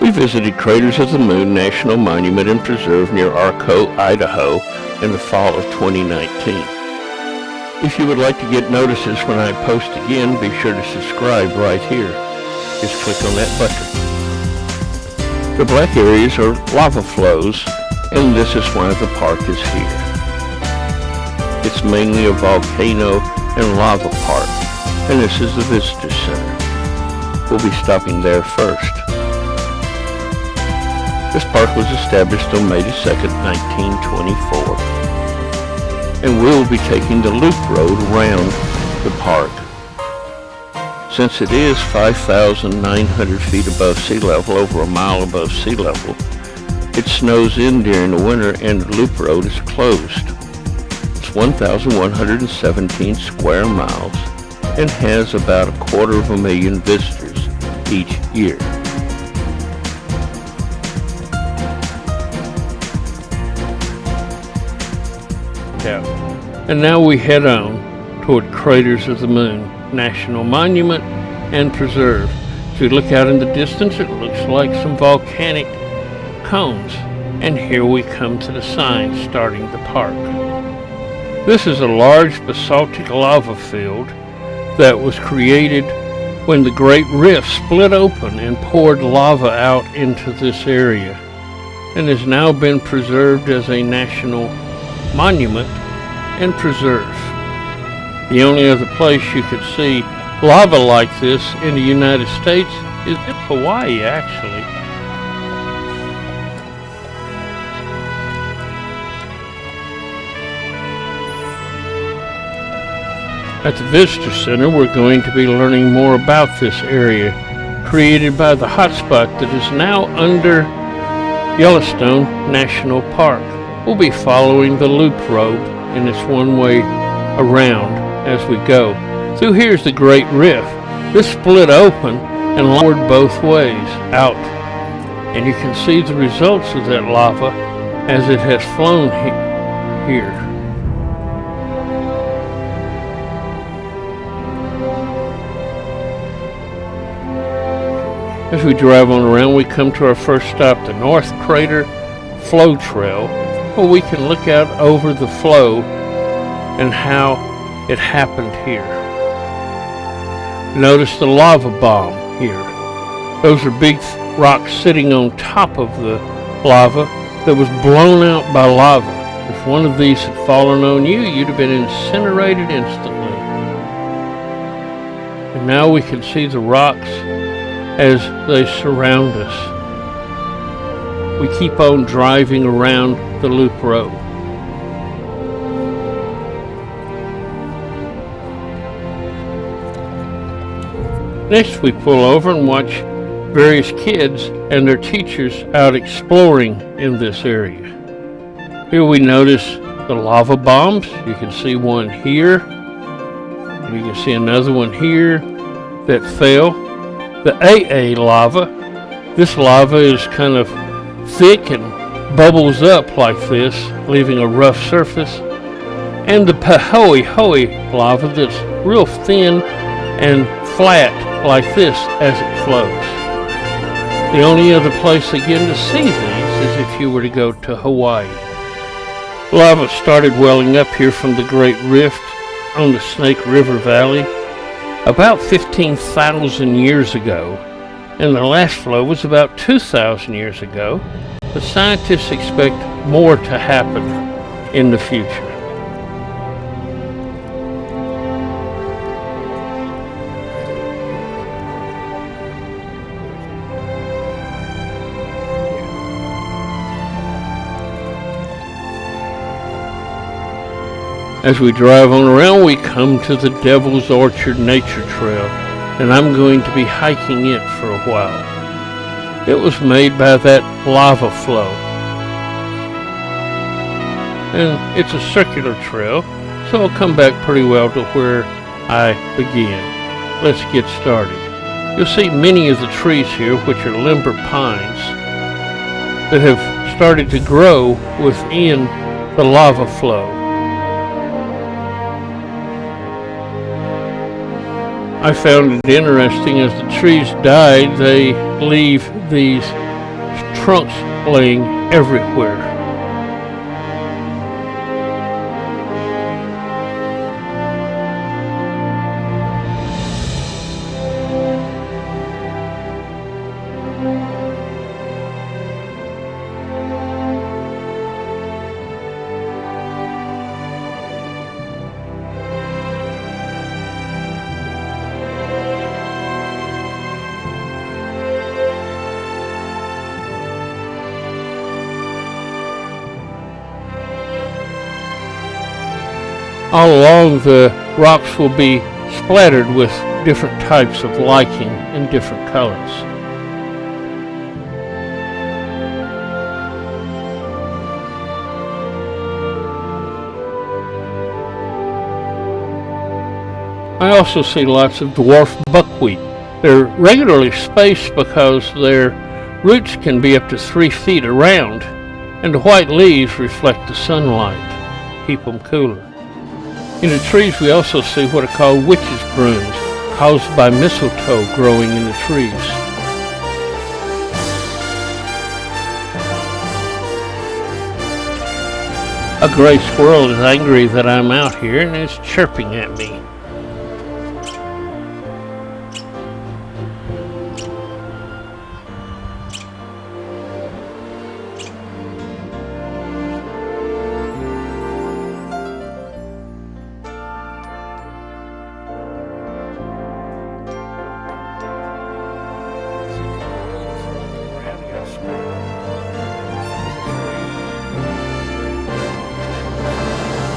We visited Craters of the Moon National Monument and Preserve near Arco, Idaho in the fall of 2019. If you would like to get notices when I post again, be sure to subscribe right here. Just click on that button. The black areas are lava flows, and this is why the park is here. It's mainly a volcano and lava park, and this is the visitor center. We'll be stopping there first. This park was established on May 2nd, 1924, and we'll be taking the loop road around the park. Since it is 5,900 feet above sea level, over a mile above sea level, it snows in during the winter and the loop road is closed. It's 1,117 square miles and has about 250,000 visitors each year. And now we head on toward Craters of the Moon National Monument and Preserve. As we look out in the distance, it looks like some volcanic cones. And here we come to the sign starting the park. This is a large basaltic lava field that was created when the Great Rift split open and poured lava out into this area, and has now been preserved as a national monument and preserve. The only other place you could see lava like this in the United States is in Hawaii, actually. At the Visitor Center, we're going to be learning more about this area created by the hotspot that is now under Yellowstone National Park. We'll be following the loop road, and it's one way around as we go. Through here's the Great Rift. This split open and lowered both ways out, and you can see the results of that lava as it has flown here. As we drive on around, we come to our first stop, the North Crater Flow Trail, where we can look out over the flow and how it happened here. Notice the lava bomb here. Those are big rocks sitting on top of the lava that was blown out by lava. If one of these had fallen on you, you'd have been incinerated instantly. And now we can see the rocks as they surround us. We keep on driving around the loop road. Next, we pull over and watch various kids and their teachers out exploring in this area. Here we notice the lava bombs. You can see one here. You can see another one here that fell. The AA lava. This lava is kind of thick and bubbles up like this, leaving a rough surface. And the Pahoehoe lava that's real thin and flat like this as it flows. The only other place again to see these is if you were to go to Hawaii. Lava started welling up here from the Great Rift on the Snake River Valley about 15,000 years ago, and the last flow was about 2,000 years ago. But scientists expect more to happen in the future. As we drive on around, we come to the Devil's Orchard Nature Trail, and I'm going to be hiking it for a while. It was made by that lava flow. And it's a circular trail, so I'll come back pretty well to where I began. Let's get started. You'll see many of the trees here, which are limber pines, that have started to grow within the lava flow. I found it interesting, as the trees died, they leave these trunks laying everywhere. All along, the rocks will be splattered with different types of lichen in different colors. I also see lots of dwarf buckwheat. They're regularly spaced because their roots can be up to 3 feet around, and the white leaves reflect the sunlight, keep them cooler. In the trees we also see what are called witch's prunes, caused by mistletoe growing in the trees. A gray squirrel is angry that I'm out here and is chirping at me.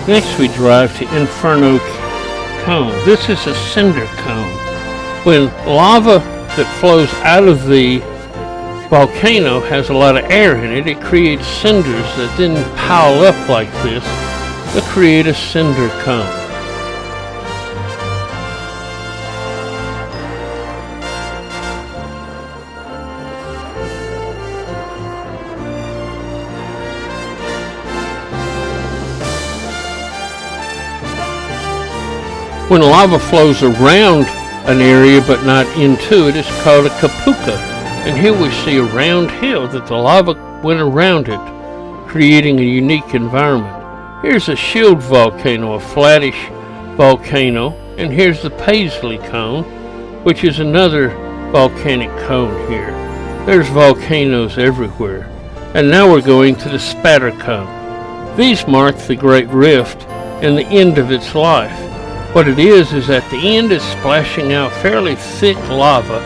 Next we drive to Inferno Cone. This is a cinder cone. When lava that flows out of the volcano has a lot of air in it, it creates cinders that then pile up like this to create a cinder cone. When lava flows around an area but not into it, it's called a kapuka. And here we see a round hill that the lava went around it, creating a unique environment. Here's a shield volcano, a flattish volcano, and here's the Paisley cone, which is another volcanic cone here. There's volcanoes everywhere. And now we're going to the Spatter cone. These mark the Great Rift and the end of its life. What it is at the end is splashing out fairly thick lava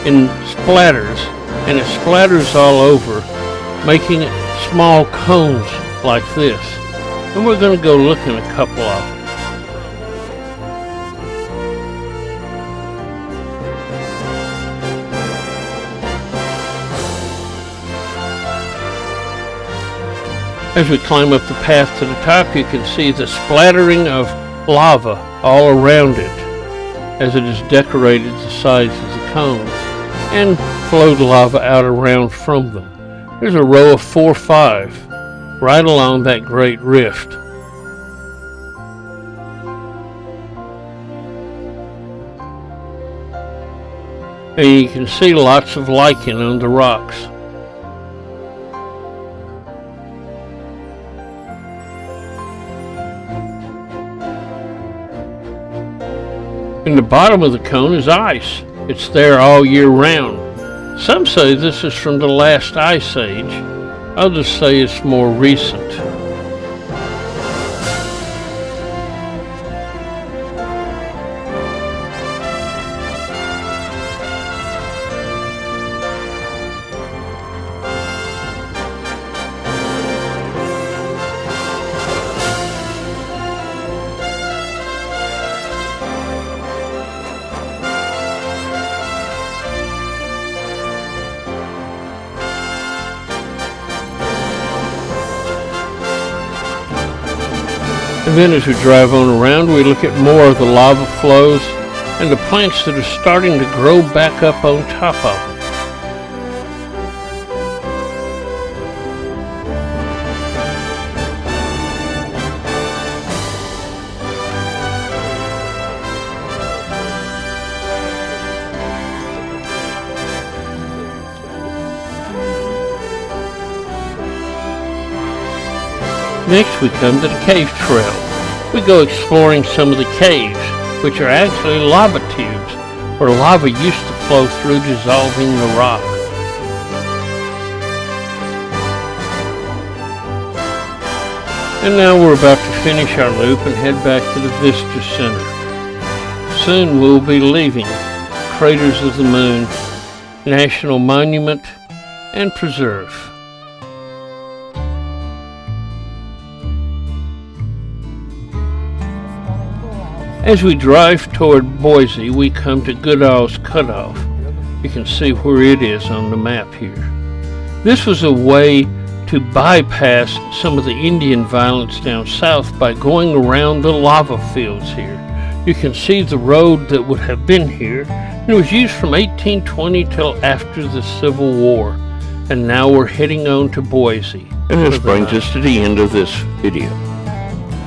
in splatters, and it splatters all over, making it small cones like this. And we're going to go look in a couple of them. As we climb up the path to the top, you can see the splattering of lava all around it as it is decorated the sides of the cones and flowed lava out around from them. There's a row of 4 or 5 right along that great rift. And you can see lots of lichen on the rocks. In the bottom of the cone is ice. It's there all year round. Some say this is from the last ice age. Others say it's more recent. And then as we drive on around, we look at more of the lava flows and the plants that are starting to grow back up on top of it. Next we come to the cave trail. We go exploring some of the caves, which are actually lava tubes, where lava used to flow through, dissolving the rock. And now we're about to finish our loop and head back to the Visitor Center. Soon we'll be leaving Craters of the Moon National Monument and Preserve. As we drive toward Boise, we come to Goodall's Cutoff. You can see where it is on the map here. This was a way to bypass some of the Indian violence down south by going around the lava fields here. You can see the road that would have been here. It was used from 1820 till after the Civil War. And now we're heading on to Boise. And this brings us to the end of this video.